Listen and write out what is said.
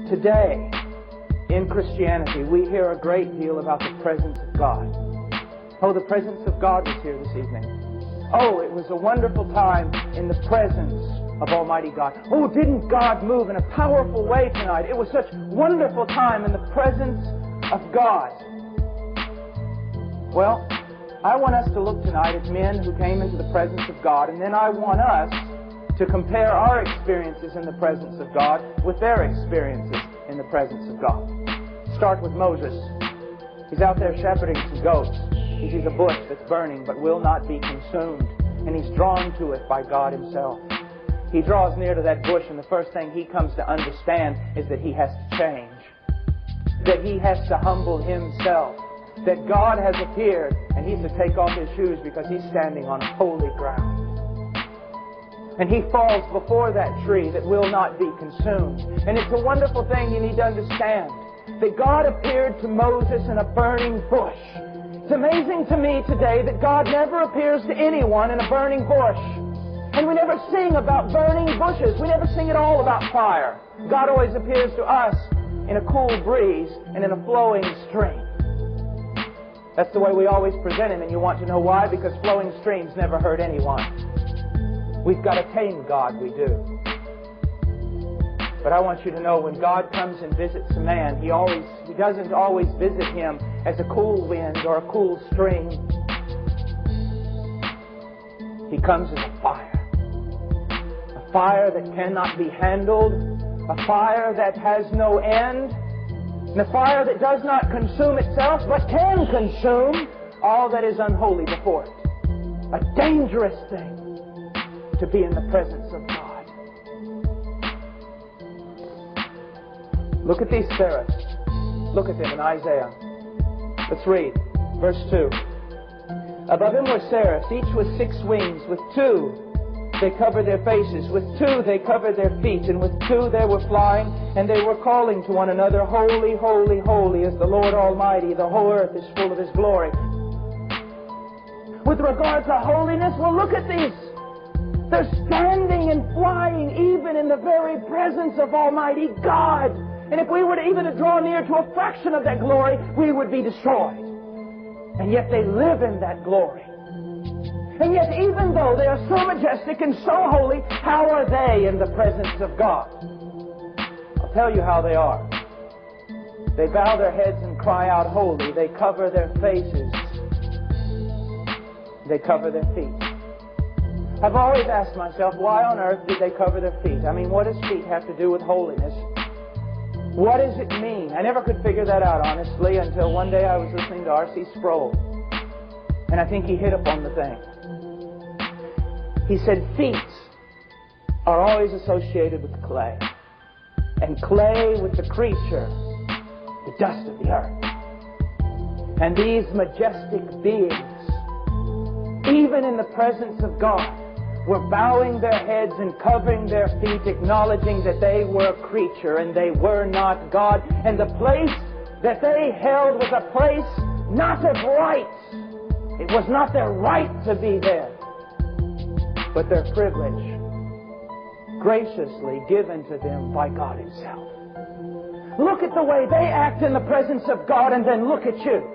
Today, in Christianity, we hear a great deal about the presence of God. Oh, the presence of God was here this evening. Oh, it was a wonderful time in the presence of Almighty God. Oh, didn't God move in a powerful way tonight? It was such a wonderful time in the presence of God. Well, I want us to look tonight at men who came into the presence of God, and then I want us to compare our experiences in the presence of God with their experiences in the presence of God. Start with Moses. He's out there shepherding some goats. He sees a bush that's burning but will not be consumed, and he's drawn to it by God Himself. He draws near to that bush, and the first thing he comes to understand is that he has to change, that he has to humble himself, that God has appeared, and he's to take off his shoes because he's standing on holy ground. And he falls before that tree that will not be consumed. And it's a wonderful thing you need to understand, that God appeared to Moses in a burning bush. It's amazing to me today that God never appears to anyone in a burning bush. And we never sing about burning bushes. We never sing at all about fire. God always appears to us in a cool breeze and in a flowing stream. That's the way we always present Him, and you want to know why? Because flowing streams never hurt anyone. We've got to tame God, we do. But I want you to know, when God comes and visits a man, He doesn't always visit him as a cool wind or a cool stream. He comes as a fire. A fire that cannot be handled. A fire that has no end. And a fire that does not consume itself, but can consume all that is unholy before it. A dangerous thing to be in the presence of God. Look at these seraphs. Look at them in Isaiah. Let's read verse 2. Above him were seraphs, each with 6 wings. With 2 they covered their faces, with 2 they covered their feet, and with 2 they were flying, and they were calling to one another, Holy, holy, holy is the Lord Almighty. The whole earth is full of His glory. With regard to holiness, well, look at these. They're standing and flying even in the very presence of Almighty God. And if we were to even draw near to a fraction of that glory, we would be destroyed. And yet they live in that glory. And yet even though they are so majestic and so holy, how are they in the presence of God? I'll tell you how they are. They bow their heads and cry out, holy. They cover their faces. They cover their feet. I've always asked myself, why on earth did they cover their feet? I mean, what does feet have to do with holiness? What does it mean? I never could figure that out, honestly, until one day I was listening to R.C. Sproul. And I think he hit upon the thing. He said feet are always associated with clay. And clay with the creature, the dust of the earth. And these majestic beings, even in the presence of God, were bowing their heads and covering their feet, acknowledging that they were a creature and they were not God. And the place that they held was a place not of right. It was not their right to be there, but their privilege, graciously given to them by God Himself. Look at the way they act in the presence of God, and then look at you.